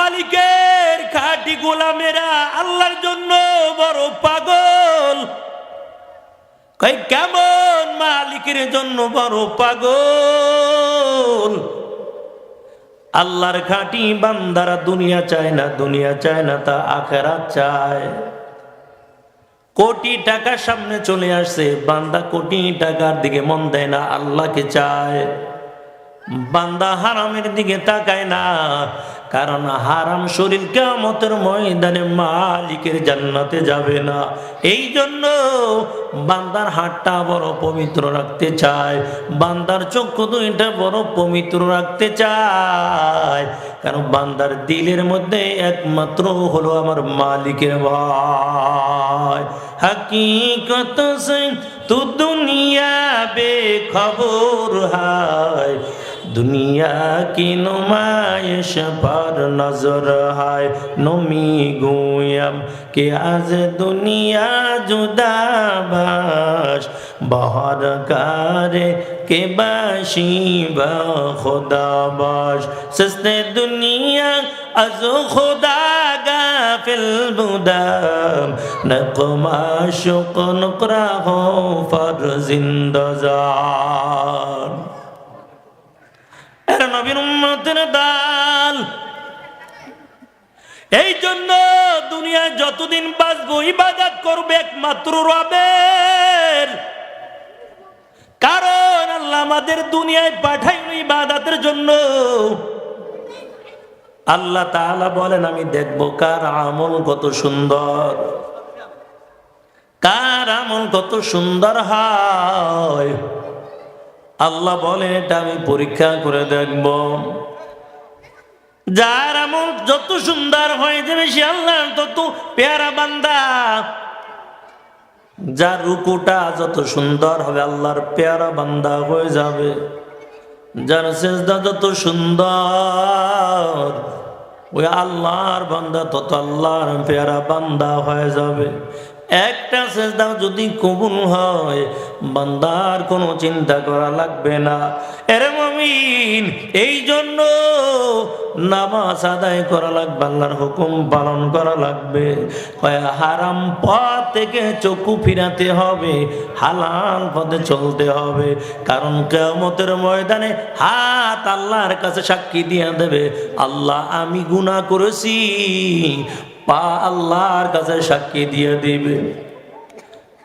মালিকের খাঁটি গোলামেরা আল্লাহর জন্য বড় পাগল। কই কেমন মালিকের জন্য বড় পাগল? আল্লাহর খাঁটি বান্দারা দুনিয়া চায় না, দুনিয়া চায় না, তা আখিরাত চায়। কোটি টাকা সামনে চলে আসছে, বান্দা কোটি টাকার দিকে মন দেয় না, আল্লাহকে চায়। বান্দা হারামের দিকে তাকায় না, কারণ হারাম শরীর কিয়ামতের ময়দানে মালিকের জান্নাতে যাবে না। এই জন্য বান্দার হাতটা বড় পবিত্র রাখতে চায়, বান্দার চক্ষু দুইটা বড় পবিত্র রাখতে চায়, কারণ বান্দার দিলের মধ্যে একমাত্র হলো আমার মালিকের ভয়। হकीकत से तू दुनिया बेखबर है, दुनिया की नुमाइश पर नजर है। नमी गोयम कि आज दुनिया जुदा बाश, बहर कारे के बाशी बा खुदा बाश। सस्ते दुनिया از خدا غافل بودم، نقماش و نقره فر زندزار। এরা নবীর উম্মতের দাল। এই জন্য দুনিয়ায় যতদিন বাঁচবো ইবাদত করবে একমাত্র রবের। কারণ আল্লাহ আমাদের দুনিয়ায় পাঠাইল ইবাদতের জন্য। আল্লাহ তাআলা বলেন আমি দেখবো কার আমল কত সুন্দর, কার আমল কত সুন্দর হয়। আল্লাহ বলেন এটা আমি পরীক্ষা করে দেখব। যার আমল যত সুন্দর হয়ে যাবে সে আল্লাহ তত পেয়ারা বান্দা। যার রুকুটা যত সুন্দর হবে আল্লাহর পেয়ারা বান্দা হয়ে যাবে। যার সেজদা যত সুন্দর ওই আল্লাহর বান্দা তত আল্লাহর পেয়ারা বান্দা হয়ে যাবে। একটা সেজদা যদি কবুল হয় বান্দার কোনো চিন্তা করা লাগবে না। এরে মুমিন, এই জন্য নামাজ আদায় করা লাগবে, আল্লাহর হুকুম পালন করা লাগবে। হারাম পথ থেকে চক্ষু ফিরাতে হবে, হালাল পথে চলতে হবে। কারণ কিয়ামতের ময়দানে হাত আল্লাহর কাছে সাক্ষী দিয়ে দেবে, আল্লাহ আমি গুনাহ করেছি। পা আল্লাহর কাছে সাক্ষী দিয়ে দিবে।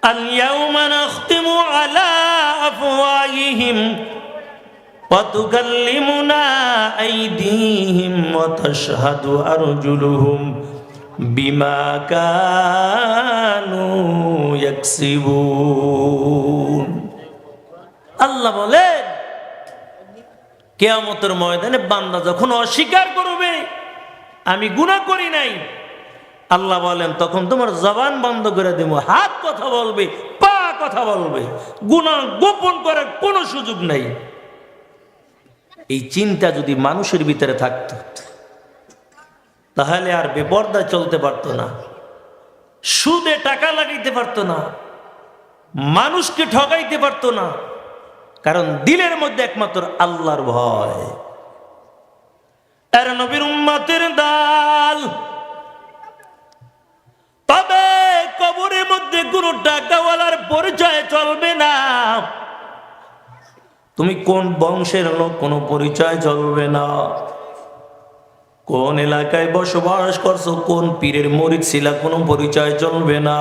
আল-ইয়াওমা নাখতিমু আলা আফওয়াহিহিম ওয়া তুকাল্লিমুনা আইদিহিম ওয়া তাশহাদু আরজুলুহুম বিমা কানু ইয়াকসিবুন। আল্লাহ বলেন কিয়ামতের ময়দানে বান্দা যখন অস্বীকার করবে আমি গুনাহ করি নাই, আল্লাহ বলেন তখন তোমার জবান বন্ধ করে দেব, হাত কথা বলবে, পা কথা বলবে, গুনাহ গোপন করার কোনো সুযোগ নাই। এই চিন্তা যদি মানুষের ভিতরে থাকতো তাহলে আর বেপরদায় চলতে পারতো না, সুদে টাকা লাগাইতে পারতো না, মানুষকে ঠকাইতে পারতো না। কারণ দিলের মধ্যে একমাত্র আল্লাহর ভয়। এরা নবীর উম্মতের দাল। তবে কবরের মধ্যে কোনো টাকাওয়ালার পরিচয় চলবে না। তুমি কোন বংশের লোক কোনো পরিচয় চলবে না। কোন এলাকায় বসবাস করছো, কোন পীরের মুরিদ ছিলা, কোনো পরিচয় চলবে না।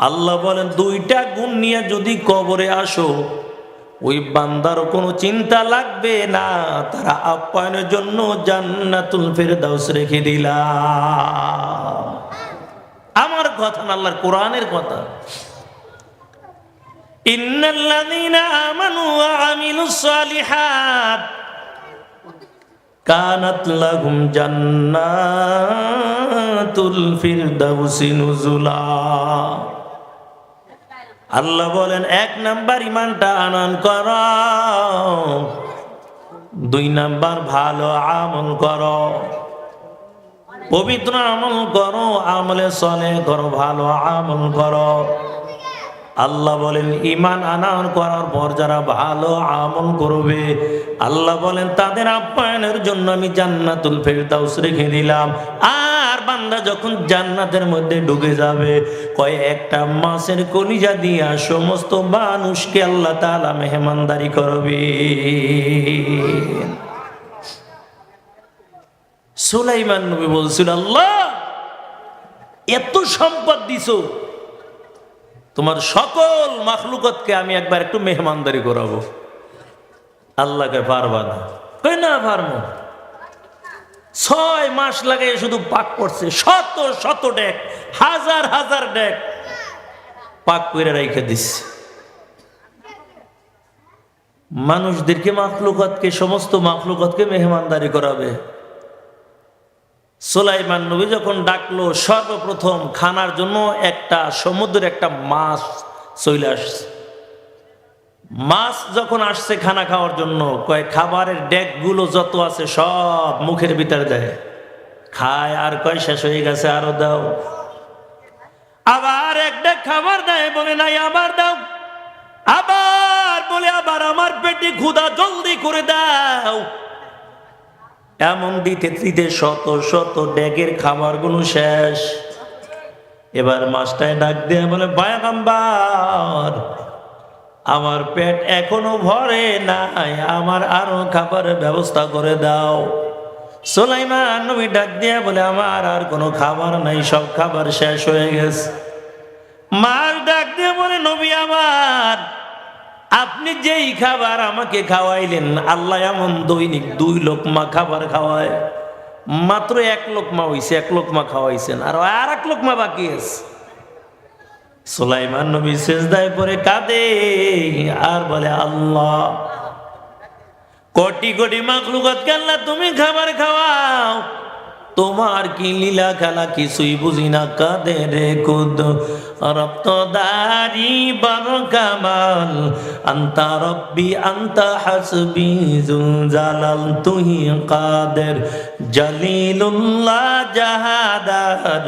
আল্লাহ বলেন দুইটা গুণ নিয়ে যদি কবরে আসো ওই বান্দার কোনো চিন্তা লাগবে না, তারা আপ্যায়নের জন্য জান্নাতুল ফেরদাউস রেখে দিলাম। আমার কথা না, আল্লাহর কোরআনের কথা। ইন্নাল্লাযীনা আমানু ওয়া আমিলুস সালিহাত কানাত লাহুম জান্নাতুল ফিরদাউসি নুজুলা। আল্লাহ বলেন এক নাম্বার ইমানটা আনয়ন করো, দুই নাম্বার ভালো আমল করো, পবিত্র আমল করো, আমলে সলে করো, ভালো আমল করো। আল্লাহ বলেন ঈমান আনার করার পর যারা ভালো আমল করবে আল্লাহ বলেন তাদের আপ্যায়নের জন্য আমি জান্নাতুল ফেরদাউস রেখে দিলাম। আর বান্দা যখন জান্নাতের মধ্যে ঢুকে যাবে কয় একটা মাছের কলিজা দিয়া সমস্ত মানুষকে আল্লাহ তাআলা মেহমানদারি করবে। সুলাইমান নবী বলছিল, আল্লাহ এত সম্পদ দিছো, তোমার সকল মাখলুকতকে আমি একবার একটু মেহমানদারি করাবো। আল্লাহকে পারবা না? কই না পারবো। 6 মাস লাগে শুধু পাক করছে, শত শত ডেক, হাজার হাজার ডেক পাক করে রেখে দিচ্ছে। মানুষদেরকে মাখলুকতকে সমস্ত মাখলুকতকে মেহমানদারি করাবে। সুলাইমান নবী যখন ডাকলো সর্বপ্রথম খানার জন্য একটা সমুদ্রের একটা মাছ চলে আসছে। মাছ যখন আসছে খানা খাওয়ার জন্য কয় খাবারের ডেকগুলো যত আছে সব মুখের ভিতরে দেয়, খায় আর কয় শেষ হয়ে গেছে আরো দাও। আবার এক ডেক খাবার দেয়, বলে নাই আবার দাও। আবার বলে আবার আমার পেটে ক্ষুধা, জলদি করে দাও। এমন দিতে দিতে শত শত ডেকের খাবারগুলো শেষ। এবার মাছটায় ডাক দিয়ে বলে, পয়গম্বর আমার পেট এখনো ভরে নাই, আমার আরো খাবারের ব্যবস্থা করে দাও। সুলাইমান নবী ডাক দিয়ে বলে, আমার আর কোনো খাবার নাই, সব খাবার শেষ হয়ে গেছে। মাছ ডাক দিয়ে বলে, নবী আমার, আপনি যেই খাবার আমাকে খাওয়াইলেন, আল্লাহ এমন দৈনিক 2 লোকমা খাবার খাওয়ায়, মাত্র 1 লোকমা হইছে, 1 লোকমা খাওয়াইছেন, আর 1 লোকমা বাকি আছে। সুলাইমান নবী সিজদায় পড়ে কাঁদে আর বলে, আল্লাহ কোটি কোটি মাখলুকাতকে আল্লাহ তুমি খাবার খাওয়াও, তোমার কি লীলা খেলা কিছুই বুঝি না। কাঁদে রে খুদ রপ্তদারি বড় কামাল, আন্তা রব্বি আন্তা হাসবি জুল জালাল, তুহি কাদের জলিলুল্লাহ জাহাদার,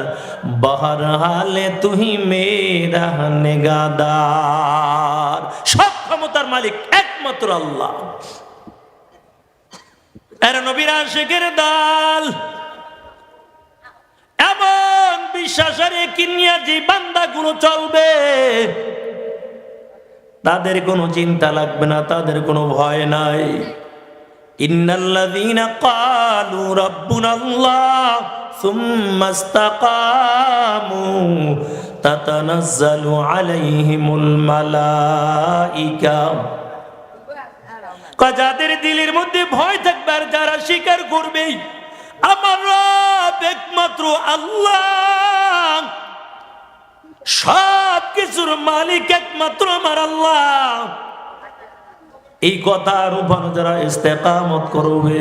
বহর হালে তুহি মেরা নেগাদার। সব ক্ষমতার মালিক একমাত্র আল্লাহ। এর নবীর আশিকের দল এমন বিশ্বাসের কিনিয়া যে বান্দাগুলো চলবে, তাদের কোনো চিন্তা লাগবে না, তাদের কোনো ভয় নাই। ইন্নাল্লাযীনা ক্বালু রাব্বুনাল্লাহ সুম্মা ইসতাকামু তাতানাজ্জালু আলাইহিমুল মালাইকা। যাদের দিলের মধ্যে ভয় থাকবে আর যারা স্বীকার করবে আমার রব একমাত্র আল্লাহ, সব কিছুর মালিক একমাত্র আমার আল্লাহ, এই কথার উপর যারা ইস্তেকামত করবে,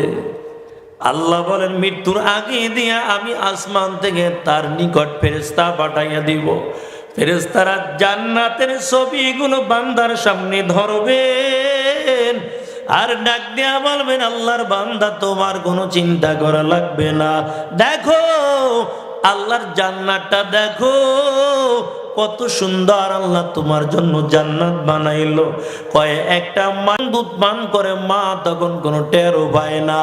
আল্লাহ বলেন মৃত্যুর আগে দিয়া আমি আসমান থেকে তার নিকট ফেরেশতা পাঠাইয়া দিব। ফেরেশতারা জান্নাতের ছবিগুলো বান্দার সামনে ধরবেন আর ডাক দিয়া বলবেন, আল্লাহর বান্দা তোমার কোনো চিন্তা করা লাগবে না, দেখো আল্লাহর জান্নাতটা দেখো, কত সুন্দর আল্লাহ তোমার জন্য জান্নাত বানাইলো। কয় একটা মান দুধ পান করে মা তখন কোনো টেরও পায় না।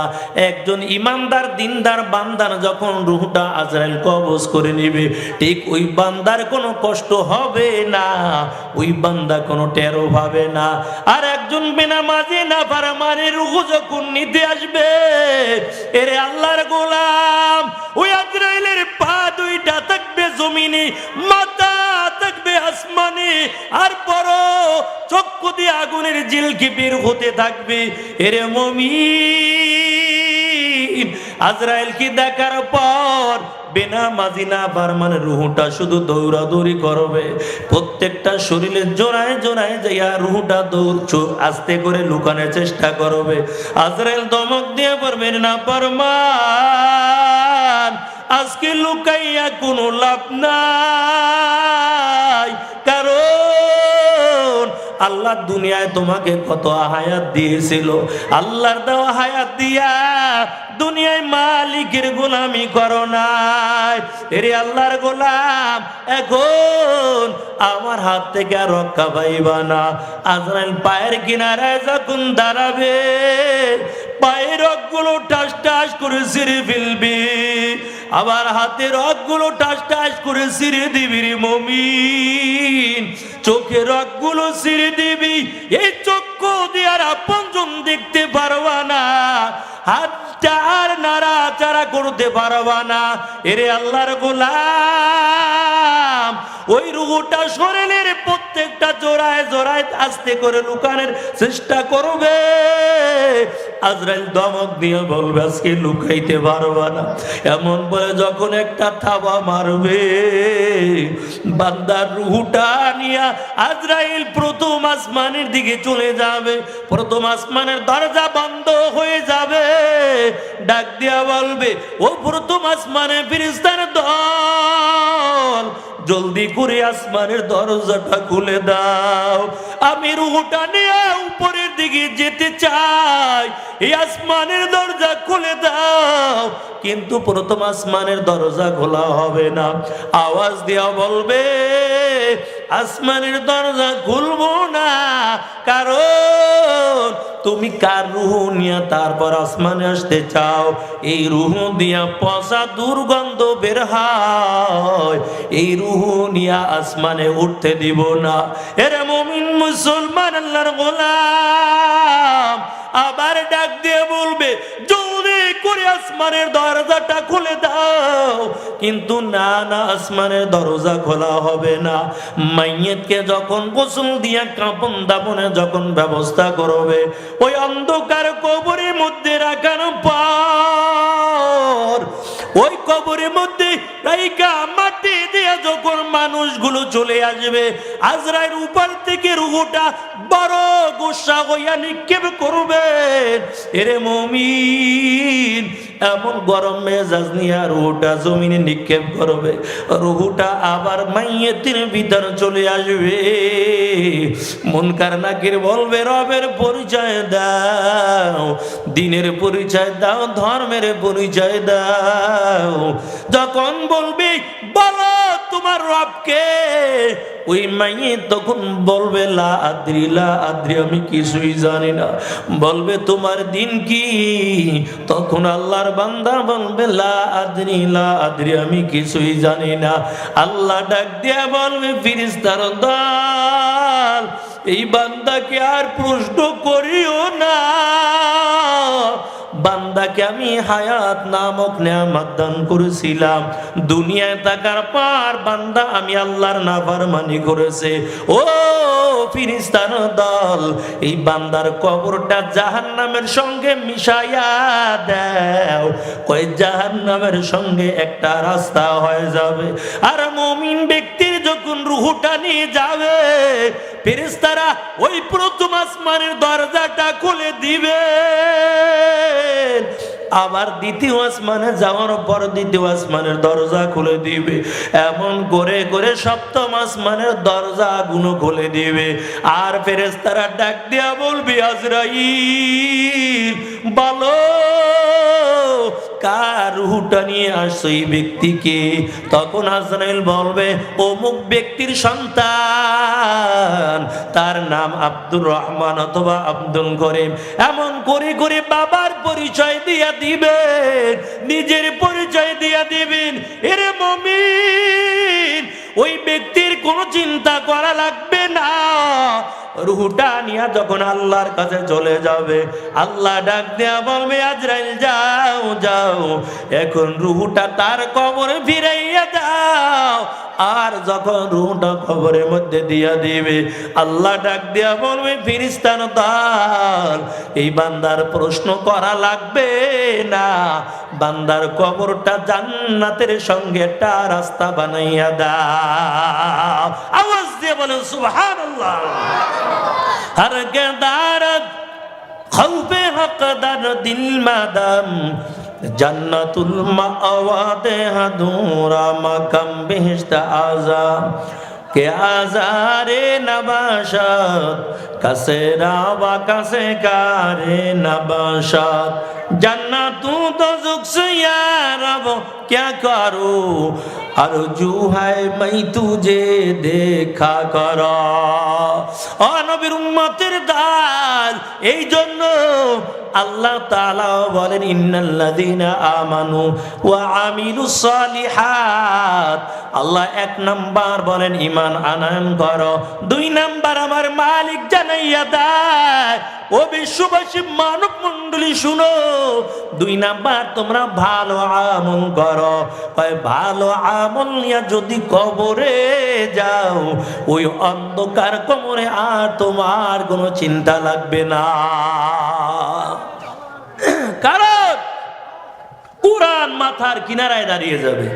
একজন ইমানদার দিনদার বান্দার যখন রূহটা আজরাইল কবজ করে নিবে, ঠিক ওই বান্দার কোনো কষ্ট হবে না, ওই বান্দা কোনো টেরও পাবে না। আর একজন বেনামাজি না ফারমানে রূহ যখন নিতে আসবে, এরে আল্লাহর গোলাম, ওই আজরাইলের পা 2টা থাকবে জমিনে, মাথা থাকবে আসমানে, আর বড় চক্ষু দিয়ে আগুনের ঝিলকি বের হতে থাকবে। এরে মুমিন, আজরাইল কি দেখার পর বেনামাজি না ফারমান রূহটা শুধু দৌড়াদৌড়ি করবে, প্রত্যেকটা শরীরের জোড়ায় জোড়ায় যাইয়া রূহটা দৌড় আস্তে করে লুকানোর চেষ্টা করবে। আজরাইল ধমক দিয়ে পারবেন না ফরমান, আজকে লুকাইয়া কোনো লাভ নাই, কারণ আল্লাহ দুনিয়ায় তোমাকে কত হায়াত দিয়েছিল, আল্লাহর দেওয়া হায়াত দিয়া দুনিয়ায় মালিকের গোলামি করো নাই। এরে আল্লাহর গোলাম, এখন আমার হাত থেকে আর রক্ষা পাইবা না। আজরাইল পায়ের কিনারায় যখন দাঁড়াবে, পায়ের রগগুলো টাস টাস করে ছিঁড়ে ফেলবে, আবার হাতের রগগুলো টাস টাস করে ছিঁড়ে দিবি রে মুমিন। চোখের রগগুলো ছিঁড়ে দিবি, এই চক্ষু দিয়ে আর আপনজন দেখতে পারবা না, হাতটা আর নাড়াচাড়া করতে পারবা না। এরে আল্লাহর গোলাম, ওই রুহটা শরীরের প্রত্যেকটা জোড়ায় জোড়ায় আস্তে করে লুকানোর চেষ্টা করবে। আজরাইল ধমক দিয়ে বলবে আজকে লুকাইতে পারবা না। এমন বলে যখন একটা থাবা মারবে, বান্দার রুহটা নিয়ে আজরাইল প্রথম আসমানের দিকে চলে যাবে। প্রথম আসমানের দরজা বন্ধ হয়ে যাবে, ডাক দিয়া বলবে, ও প্রথম আসমানে ফেরেশতার দল, জলদি করে আসমানের দরজাটা খুলে দাও, আমি রুহটা নিয়ে উপরের দিকে যেতে চাই, এই আসমানের দরজা খুলে দাও। কিন্তু প্রথম আসমানের দরজা খোলা হবে না। আওয়াজ দিয়া বলবে, আসমানের দরজা খুলবো না, কারণ তুমি কার রুহ নিয়ে তারপর আসমানে আসতে চাও? এই রুহ দিয়া পচা দুর্গন্ধ বের হয়, এই রুহ নিয়ে আসমানে উঠতে দিব না। এরে মুমিন মুসলমান আল্লাহর গোলাম, আবার ডাক দিয়ে বলবে, জলদি করে আসমানের দরজাটা খুলে দাও। কিন্তু না না, আসমানের দরজা খোলা হবে না। মাইয়েতকে যখন গোসল দিয়া কাপন দাপনে যখন ব্যবস্থা করবে, ওই অন্ধকার কবরের মধ্যে রাখার পর ওই কবরের মধ্যে রাইকা মাটি দিয়ে যখন মানুষগুলো চলে আসবে, আজরাইল উপর থেকে রুহটা বড় গোসা হইয়া নিক্ষেপ করবে। এরে মুমিন, এমন গরম মেজাজ নিয়ে রুহটা জমিনে নিক্ষেপ করবে, রুহটা আবার মাইয়েতের ভিতর চলে আসবে। মুনকার নাকির বলবে, রবের পরিচয় দাও, দিনের পরিচয় দাও, ধর্মের পরিচয় দাও। যখন বলবি বলো তোমার রবকে, ওই মাইয়ে তখন বলবে, লা আদ্রি লা আদ্রি, আমি কিছুই জানি না। বলবে তোমার দিন কি? তখন আল্লাহর বান্দা বলবে, লা আদ্রি লা আদ্রি, আমি কিছুই জানি না। আল্লাহ ডাক দিয়া বলবে, ফেরেশতার দল, এই বান্দাকে আর প্রশ্ন করিও না, বান্দাকে আমি হায়াত নামক নেয়ামত দান করেছিলাম, দুনিয়ায় থাকার পর বান্দা আমি আল্লাহর নাফরমানি করেছে। ও ফেরেশতার দল, এই বান্দার কবরটা জাহান্নামের সঙ্গে মিশাইয়া দাও। কই জাহান্নামের সঙ্গে একটা রাস্তা হয়ে যাবে। আর মুমিন ব্যক্তির যখন রূহটা নিয়ে যাবে, ফেরেশতারা ওই প্রথম আসমানের দরজাটা খুলে দিবে। আবার দ্বিতীয় আসমানে যাওয়ার পর দ্বিতীয় আসমানের দরজা খুলে দিবে। এমন করে করে সপ্তম আসমানের দরজা গুলো খুলে দিবে। আর ফেরেশতারা ডাক দিয়া বলবে, আজরাইল বলো কার রূহটা নিয়ে আসছো এই ব্যক্তিকে? তখন আজরাইল বলবে, অমুক ব্যক্তির সন্তান, তার নাম আব্দুর রহমান অথবা আব্দুল করিম। এমন করে করে বাবার পরিচয় দিয়া দিবেন, নিজের পরিচয় দিয়া দিবেন। এরে মুমিন, ওই ব্যক্তির কোনো চিন্তা করা লাগবে না। রূহটা নিয়ে যখন আল্লাহর কাছে চলে যাবে, আল্লাহ ডাক দেয়া বলবে, আজরাইল যাও যাও, এখন রূহটা তার কবরে ফিরাইয়া দাও। আর যখন রূহটা কবরের মধ্যে দিয়া দিবে, আল্লাহ ডাক দেয়া বলবে, ফেরেশতার দল, এই বান্দার প্রশ্ন করা লাগবে না, বান্দার কবরটা জান্নাতের সঙ্গে একটা রাস্তা বানাইয়া দাও। আওয়াজ দিয়ে বলেন সুবহানাল্লাহ। हर गदारत खौफे हकदार दिल मादम जन्नतुल मावा दे हदूरा मकम बेहिश्त आज़ा কে আজারে নবাশত কাছে রাবা কাছে কারে নবাশত जन्नतू दोज़ख से या रब क्या करूं आरज़ू है मैं तुझे देखा करा और नबीर उम्मतेर दाल এই জন্য আল্লাহ তাআলা বলেন ইন্নাল্লাযীনা আমানু ওয়া আমিলুস সালিহাত আল্লাহ এক নাম্বার বলেন ঈমান আনয়ন করো দুই নাম্বার আমার মালিক জানাইয়া দেয় ও বিশ্ববাসী মানব মণ্ডলী শুনো দুই নাম্বার তোমরা ভালো আমল করো কয় ভালো আমল নিয়ে যদি কবরে যাও ওই অন্ধকার কবরে আর তোমার কোনো চিন্তা লাগবে না কারণ কুরআন মাথার কিনারায় দাঁড়িয়ে যাবে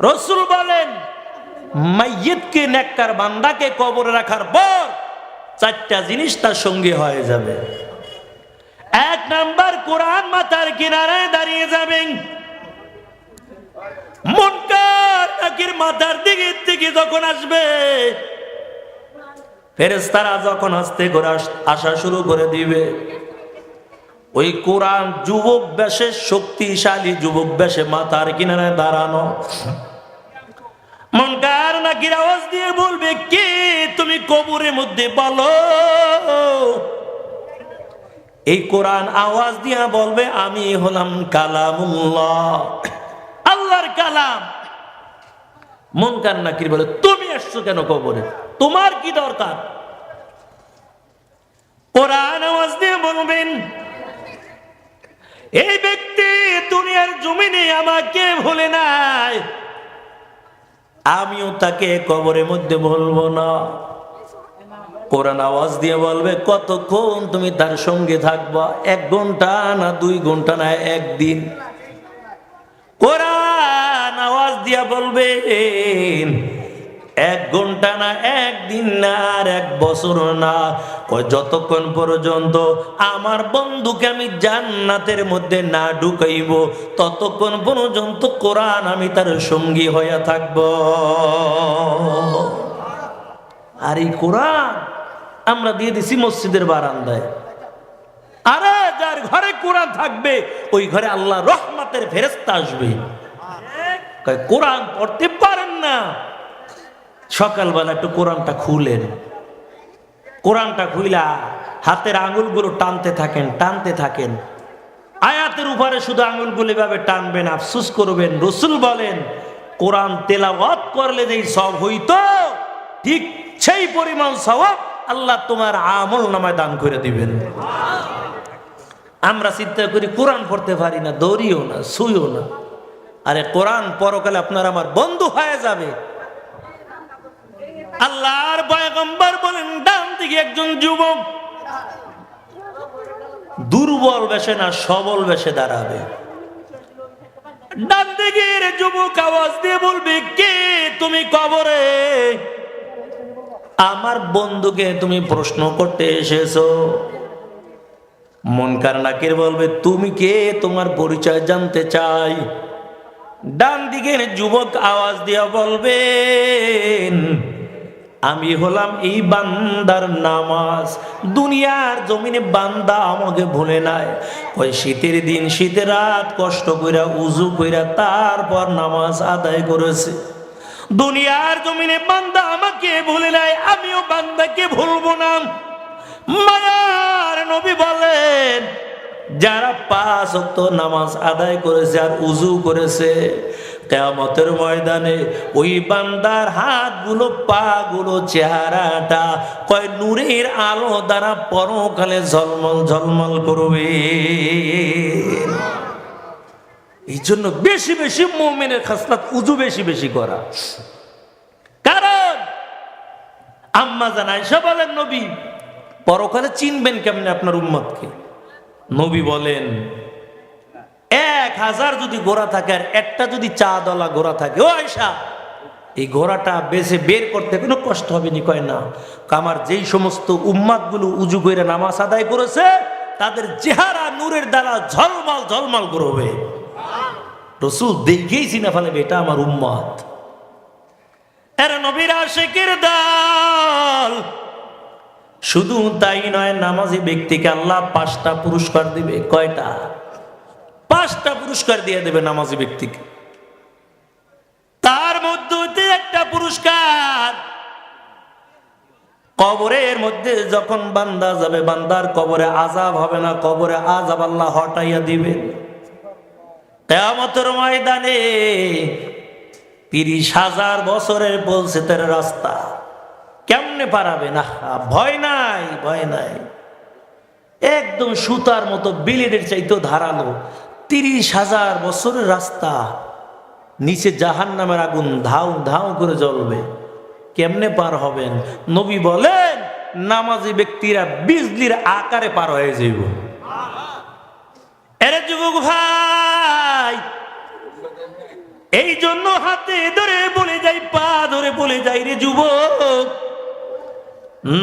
রাসূল বলেন মাইয়িতকে নেককার বান্দাকে কবরে রাখার পর চারটা জিনিস তার সঙ্গে হয়ে যাবে এক নাম্বার কুরআন মাথার কিনারায় দাঁড়িয়ে যাবেন মুনকার নাকির মাথার দিকে থেকে যখন আসবে ফেরেশতারা যখন আস্তে করে আসা শুরু করে দিবে ওই কোরআন যুবক বেশে শক্তিশালী যুবক বেশে মাথার কিনারায় দাঁড়ানো মুনকার নাকির আওয়াজ দিয়ে বলবে কে তুমি কবরের মধ্যে বলো এই কোরআন আওয়াজ দিয়া বলবে আমি হলাম কালামুল্লাহ আল্লাহর কালাম মুনকার নাকির বলে তুমি আসছো কেন কবরে তোমার কি দরকার কোরআন আওয়াজ দিয়ে বলবেন এই ব্যক্তি দুনিয়ার জমিনে আমাকে ভুলে নাই আমিও তাকে কবরের মধ্যে ভুলবো না কোরআন আওয়াজ দিয়ে বলবে কতক্ষণ তুমি তার সঙ্গে থাকবা 1 ঘন্টা না 2 ঘন্টা না একদিন কোরআন আওয়াজ দিয়ে বলবে 1 ঘন্টা না একদিন না আর 1 বছর না যতক্ষণ পর্যন্ত আমার বন্ধুকে আমি জান্নাতের মধ্যে না ঢুকাইব ততক্ষণ পর্যন্ত কোরআন আমি তার সঙ্গী হয়ে থাকব আর এই কোরআন আমরা দিয়ে দিছি মসজিদের বারান্দায় আরে যার ঘরে কোরআন থাকবে ওই ঘরে আল্লাহ রহমতের ফেরেশতা আসবে কোরআন পড়তে পারেন না সকালবেলা একটু কোরআনটা খুলেন কোরআনটা খুইলা হাতের আঙুলগুলো টানতে থাকেন আয়াতের উপরে শুধু আঙুলগুলো এভাবে টানবেন আফসোস করবেন রাসূল বলেন কোরআন তেলাওয়াত করলে যেই সওয়াব হইতো ঠিক সেই পরিমাণ সওয়াব আল্লাহ তোমার আমল নামায় দান করে দিবেন আমরা চিন্তা করি কোরআন পড়তে পারি না দৌড়িও না শুইও না আরে কোরআন পরকালে আপনার আমার বন্ধু হয়ে যাবে আল্লাহর পয়গম্বর বলেন ডান দিকে একজন যুবক দুর্বল বেশে না সবল বেশে দাঁড়াবে ডান দিকের যুবক আওয়াজ দিয়ে বলবে কে তুমি কবরে আমার বন্ধুকে তুমি প্রশ্ন করতে এসেছো মুনকার নাকির বলবে তুমি কে তোমার পরিচয় জানতে চাই ডান দিকের যুবক আওয়াজ দিয়ে বলবেন আমি হলাম এই বান্দার নামাজ দুনিয়ার জমিনে বান্দা আমাকে ভুলে নাই ওই শীতের দিন শীতের রাত কষ্ট কইরা উজু কইরা তারপর নামাজ আদায় করেছে দুনিয়ার জমিনে বান্দা আমাকে ভুলে নাই আমিও বান্দাকে ভুলবো না মায়ার নবী বলেন যারা 5 ওয়াক্ত নামাজ আদায় করেছে আর উজু করেছে কিয়ামতের ময়দানে ওই বান্দার হাতগুলো পাগুলো চেহারাটা কয় নূরের আলো দ্বারা পরকালে ঝলমল ঝলমল করবে এই জন্য বেশি বেশি মুমিনের খাসলাত উজু বেশি বেশি করা কারণ আম্মা জান আয়েশা বলেন নবী পরকালে চিনবেন কেমনে আপনার উম্মতকে নবী বলেন 1000 যদি ঘোড়া থাকে আর একটা যদি চা দলা ঘোড়া থাকে ও আয়েশা এই ঘোড়াটা বেছে বের করতে কোনো কষ্ট হবে নি কয় না আমার যেই সমস্ত উম্মতগুলো উজু করে নামাজ আদায় করেছে তাদের চেহারা নূরের দ্বারা ঝলমল ঝলমল করবে রাসূল দেখেই চিনা ফেলে এটা আমার উম্মত এর নবীর আশিকের দল। শুধু তাই নয়, নামাজি ব্যক্তিকে আল্লাহ 5টা পুরস্কার দিবে। কয়টা? 5টা পুরস্কার দিয়ে দেবে নামাজি ব্যক্তিকে। তার মধ্যে একটা পুরস্কার, কবরের মধ্যে যখন বান্দা যাবে, বান্দার কবরে আযাব হবে না, কবরে আযাব আল্লাহ হটাইয়া দিবে। কিয়ামতের ময়দানে 30,000 বছরের বলছে তার রাস্তা কেমনে পারাবে না? ভয় নাই, ভয় নাই। একদম সুতার মতো, বিলেটের চাইতেও ধারালো। 30,000 বছরের রাস্তা, নিচে জাহান্নামের আগুন ধাউ ধাউ করে জ্বলবে। কেমনে পার হবেন? নবী বলেন, নামাজি ব্যক্তিরা বিজলির আকারে পার হয়ে যাইব। এরে যুবক ভাই, এই জন্য হাতে ধরে বলে যাই, পা ধরে বলে যাই, রে যুবক,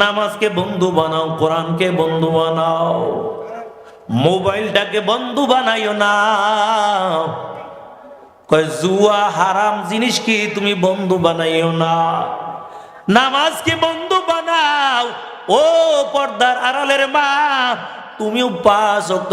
নামাজকে বন্ধু বানাও, কোরআনকে বন্ধু বানাও, মোবাইলটাকে বন্ধু বানাইও না। কয় জুয়া হারাম জিনিস কি তুমি বন্ধু বানাইও না, নামাজকে বন্ধু বানাও। ও পর্দার আড়ালের মা, তুমিও 5 ওয়াক্ত